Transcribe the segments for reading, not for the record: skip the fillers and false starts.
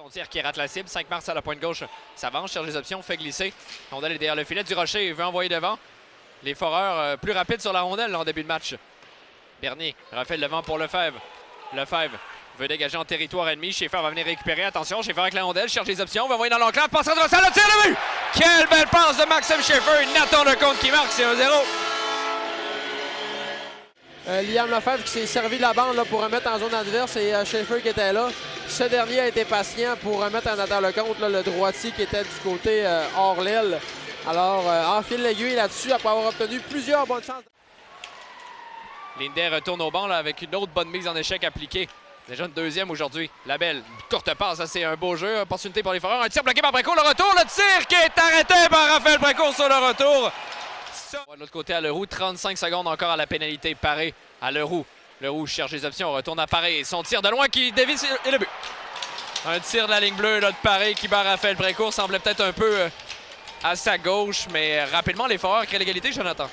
Son tir qui rate la cible. 5 mars à la pointe gauche. S'avance, cherche les options, fait glisser. La rondelle est derrière le filet. Durocher veut envoyer devant. Les foreurs plus rapides sur la rondelle en début de match. Bernier refait le devant pour Lefebvre. Lefebvre veut dégager en territoire ennemi. Schaefer va venir récupérer. Attention, Schaefer avec la rondelle, cherche les options. Va envoyer dans l'enclave. Passe transversale, le tir de but! Quelle belle passe de Maxime Schaefer. Nathan Lecomte qui marque, c'est 1-0. Liam Lefebvre qui s'est servi de la bande là, pour remettre en zone adverse et Schaefer qui était là. Ce dernier a été patient pour remettre en Nathan Lecomte là, le droitier qui était du côté hors l'aile. Alors, enfile l'aiguille là-dessus après avoir obtenu plusieurs bonnes chances. Lindet retourne au banc là, avec une autre bonne mise en échec appliquée. Déjà une deuxième aujourd'hui. La belle courte passe, ça c'est un beau jeu. Opportunité pour les Foreurs. Un tir bloqué par Brécourt. Le retour, le tir qui est arrêté par Raphaël Brécourt sur le retour. De l'autre côté à Leroux, 35 secondes encore à la pénalité. Paré à Leroux. Leroux cherche les options, retourne à Paré. Son tir de loin qui dévie et le but. Un tir de la ligne bleue là, de Paré qui bat Raphaël Brécourt. Semblait peut-être un peu à sa gauche, mais rapidement les Foreurs créent l'égalité, Jonathan.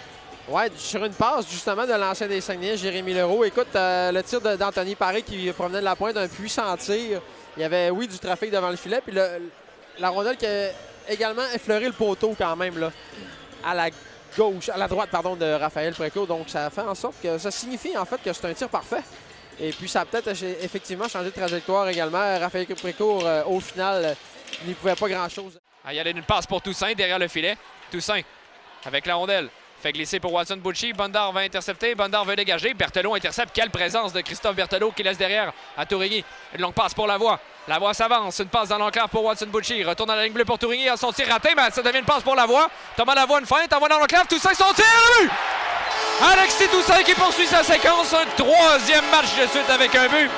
Ouais, sur une passe justement de l'ancien des Saguenay, Jérémy Leroux. Écoute, le tir d'Anthony Paré qui provenait de la pointe, un puissant tir. Il y avait, oui, du trafic devant le filet. Puis la rondelle qui a également effleuré le poteau quand même, là, à la gauche, à la droite, pardon, de Raphaël Brécourt. Donc, ça fait en sorte que ça signifie en fait que c'est un tir parfait. Et puis, ça a peut-être effectivement changé de trajectoire également. Raphaël Brécourt, au final, n'y pouvait pas grand-chose. Il y a une passe pour Toussaint derrière le filet. Toussaint avec la rondelle. Fait glisser pour Watson Bucci. Bondar va intercepter. Bondar veut dégager. Berthelot intercepte. Quelle présence de Christophe Berthelot qui laisse derrière à Tourigny. Une longue passe pour Lavoie. Lavoie s'avance. Une passe dans l'enclave pour Watson Bucci. Retourne à la ligne bleue pour Tourigny. À son tir raté, mais ça devient une passe pour Lavoie. Thomas Lavoie, une feinte. Envoie dans l'enclave. Toussaint, son tir. Le but! Alexis Toussaint qui poursuit sa séquence. Un troisième match de suite avec un but.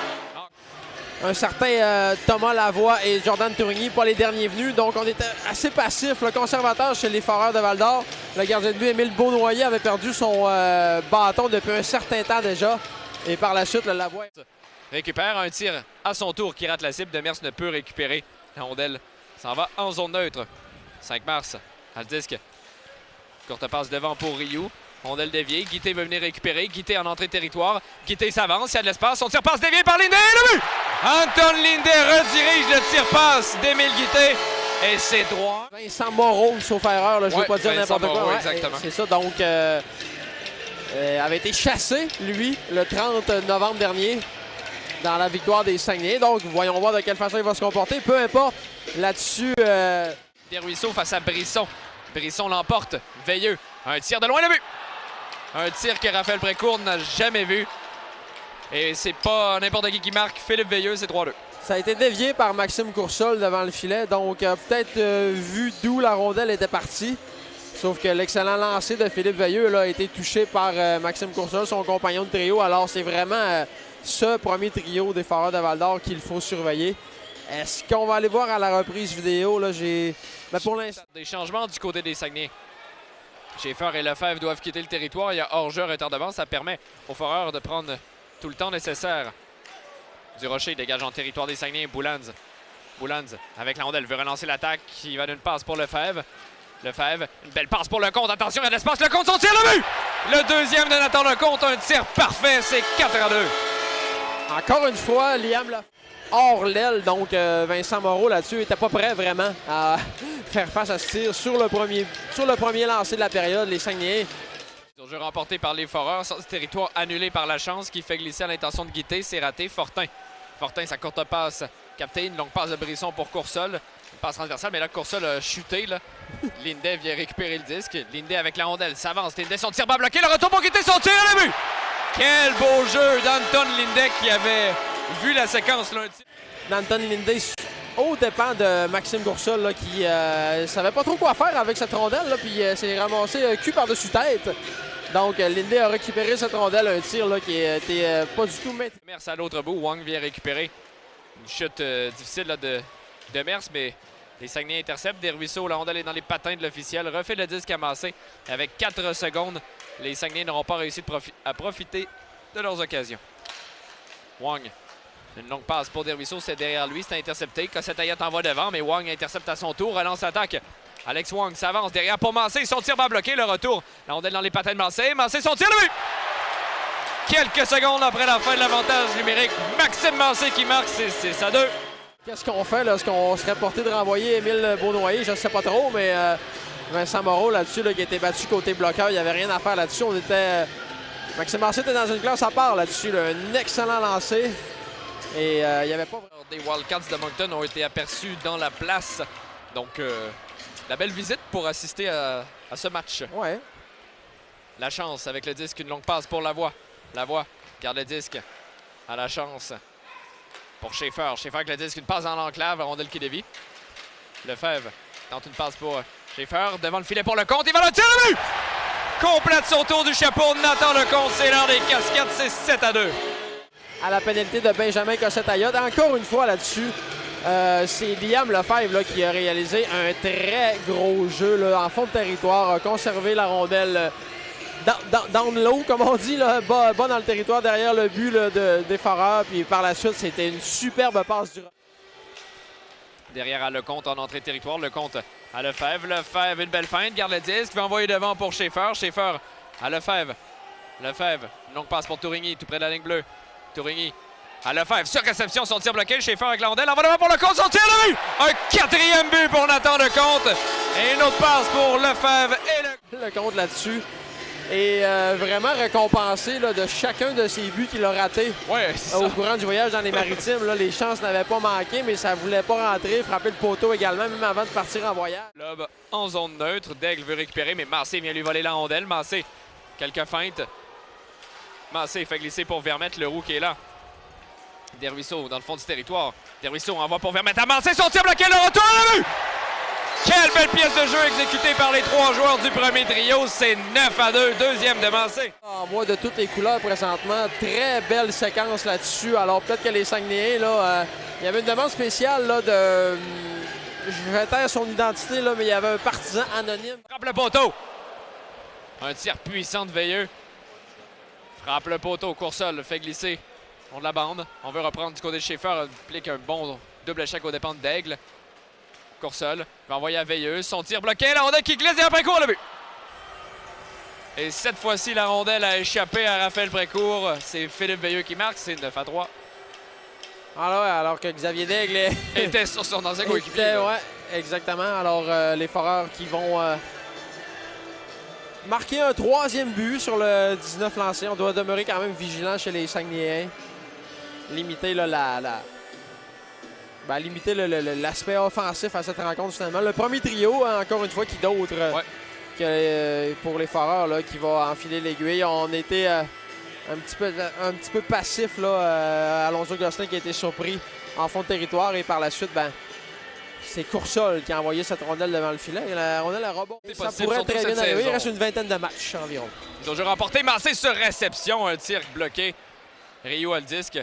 Un certain Thomas Lavoie et Jordan Tourigny, pas les derniers venus. Donc, on était assez passif. Le conservateur chez les Foreurs de Val-d'Or, le gardien de but Émile Beaunoyer avait perdu son bâton depuis un certain temps déjà. Et par la suite, le Lavoie récupère un tir à son tour qui rate la cible. Demers ne peut récupérer. La rondelle s'en va en zone neutre. 5 mars à le disque. Courte passe devant pour Rioux. Rondelle déviée. Guité veut venir récupérer. Guité en entrée de territoire. Guité s'avance. Il y a de l'espace. Son tir passe dévié par Lindet. Le but! Anton Lindet redirige le tir-passe d'Émile Guité. Et c'est droit. Vincent Moreau, sauf erreur. Là, je ne veux pas dire n'importe quoi. Ouais, exactement. C'est ça. Donc, avait été chassé, lui, le 30 novembre dernier, dans la victoire des Saguenay. Donc, voyons voir de quelle façon il va se comporter. Peu importe. Là-dessus... Desruisseaux face à Brisson. Brisson l'emporte. Veilleux. Un tir de loin, le but. Un tir que Raphaël Brécourt n'a jamais vu. Et c'est pas n'importe qui marque. Philippe Veilleux, c'est 3-2. Ça a été dévié par Maxime Coursol devant le filet. Donc, peut-être vu d'où la rondelle était partie. Sauf que l'excellent lancer de Philippe Veilleux là, a été touché par Maxime Coursol, son compagnon de trio. Alors, c'est vraiment ce premier trio des Foreurs de Val-d'Or qu'il faut surveiller. Est-ce qu'on va aller voir à la reprise vidéo? Là, mais pour l'instant... Des changements du côté des Saguenay. Schaefer et Lefebvre doivent quitter le territoire. Il y a hors-jeu, retardement. Ça permet aux Foreurs de prendre tout le temps nécessaire. Durocher dégage en territoire des Saguenay. Boulans avec la rondelle veut relancer l'attaque. Il va d'une passe pour Lefebvre. Lefebvre, une belle passe pour Lecomte. Attention, il y a de l'espace. Lecomte, son tir, le but! Le deuxième de Nathan Lecomte. Un tir parfait. C'est 4-2. Encore une fois, Liam Lefebvre hors l'aile. Donc, Vincent Moreau là-dessus n'était pas prêt vraiment à faire face à ce tir sur le premier lancer de la période. Les Saguenayens. Jeu remporté par les Foreurs, ce territoire annulé par la chance qui fait glisser à l'intention de Guité. C'est raté. Fortin, sa courte passe. Capté une longue passe de Brisson pour Coursol. Une passe transversale, mais là, Coursol a chuté. Là. Lindet vient récupérer le disque. Lindet avec la rondelle s'avance. Lindet, son tir bas bloqué. Le retour pour Guité, son tir et le but! Quel beau jeu d'Anton Lindet qui avait vu la séquence lundi. D'Anton Lindet au dépend de Maxime Coursol là, qui savait pas trop quoi faire avec cette rondelle. Là, puis s'est ramassé cul par-dessus tête. Donc, Lindet a récupéré cette rondelle, un tir là, qui était pas du tout maintenu. Mers à l'autre bout, Wang vient récupérer. Une chute difficile là, de Mers, mais les Saguenay interceptent. Desruisseaux, la rondelle est dans les patins de l'officiel. Refait le disque amassé avec 4 secondes. Les Saguenay n'auront pas réussi à profiter de leurs occasions. Wang, une longue passe pour Desruisseaux, c'est derrière lui, c'est intercepté. Cossette Ayat envoie devant, mais Wang intercepte à son tour, relance l'attaque. Alex Wang s'avance derrière pour Mancé. Son tir bas bloqué. Le retour. La rondelle dans les patins de Mancé. Mancé, son tir, le but! Quelques secondes après la fin de l'avantage numérique. Maxime Mancé qui marque. C'est 6-2. Qu'est-ce qu'on fait là? Est-ce qu'on serait porté de renvoyer Émile Beaunoyer? Je ne sais pas trop, mais Vincent Moreau là-dessus, là, qui a été battu côté bloqueur, il n'y avait rien à faire là-dessus. On était. Maxime Massé était dans une classe à part là-dessus. Là. Un excellent lancer. Et il n'y avait pas. Des Wildcats de Moncton ont été aperçus dans la place. Donc, la belle visite pour assister à ce match. Ouais. La chance avec le disque, une longue passe pour Lavoie. Lavoie garde le disque. À la chance pour Schaeffer. Schaeffer avec le disque, une passe dans l'enclave. Rondelle qui dévie. Lefebvre tente une passe pour Schaeffer. Devant le filet pour Lecomte. Il va le tirer le but! Complète son tour du chapeau de Nathan Lecomte. C'est l'heure des cascades. C'est 7-2. À la pénalité de Benjamin Cossette-Ayotte. Encore une fois là-dessus, c'est Liam Lefebvre là, qui a réalisé un très gros jeu là, en fond de territoire. A conservé la rondelle down low, comme on dit, là, bas dans le territoire derrière le but là, des Foreurs. Puis par la suite, c'était une superbe passe du... Derrière à Lecomte en entrée de territoire. Lecomte à Lefebvre. Lefebvre, une belle feinte. Garde le disque. Va envoyer devant pour Schaeffer. Schaeffer à Lefebvre. Lefebvre. Une longue passe pour Tourigny, tout près de la ligne bleue. Tourigny à Lefebvre. Sur réception, son tir bloqué. Schaeffer avec la rondelle. En va devant pour Lecomte. Son tir de but! Un quatrième but pour Nathan Lecomte. Et une autre passe pour Lefebvre. Et Lecomte là-dessus. Et vraiment récompensé là, de chacun de ses buts qu'il a ratés au courant du voyage dans les Maritimes. Là, les chances n'avaient pas manqué, mais ça ne voulait pas rentrer. Frapper le poteau également, même avant de partir en voyage. Lob en zone neutre. Daigle veut récupérer, mais Massé vient lui voler la rondelle. Massé, quelques feintes. Massé fait glisser pour Vermette, le roux qui est là. Desruisseaux dans le fond du territoire. Desruisseaux envoie pour Vermette à Massé. Son tir bloqué, le retour à la vue! Quelle belle pièce de jeu exécutée par les trois joueurs du premier trio. C'est 9-2, deuxième de Massé. En voit de toutes les couleurs présentement. Très belle séquence là-dessus. Alors peut-être que les Saguenayens, là, il y avait une demande spéciale là, de... Je vais taire son identité, là, mais il y avait un partisan anonyme. Frappe le poteau. Un tir puissant de Veilleux. Frappe le poteau. Coursol fait glisser. On de la bande. On veut reprendre du côté de Schaeffer. Applique un bon double échec aux dépens d'Aigle. Coursol va envoyer à Veilleux. Son tir bloqué. La rondelle qui glisse et après court le but. Et cette fois-ci, la rondelle a échappé à Raphaël Précourt. C'est Philippe Veilleux qui marque. C'est 9-3. Alors que Xavier Daigle était sur son ancien coéquipier. Ouais, exactement. Alors les Foreurs qui vont marquer un troisième but sur le 19 lancé. On doit demeurer quand même vigilant chez les Saguenayens. Limiter là, limiter l'aspect offensif à cette rencontre finalement. Le premier trio, hein, encore une fois, qui d'autre que pour les Foreurs là, qui va enfiler l'aiguille. On était un petit peu passif là, Alonso Gosselin qui a été surpris en fond de territoire et par la suite, c'est Coursol qui a envoyé cette rondelle devant le filet. Et la rondelle a rebondi. Ça pourrait très bien arriver. Il reste une vingtaine de matchs environ. Ils ont déjà remporté Massé sur réception. Un tir bloqué. Rio a le disque.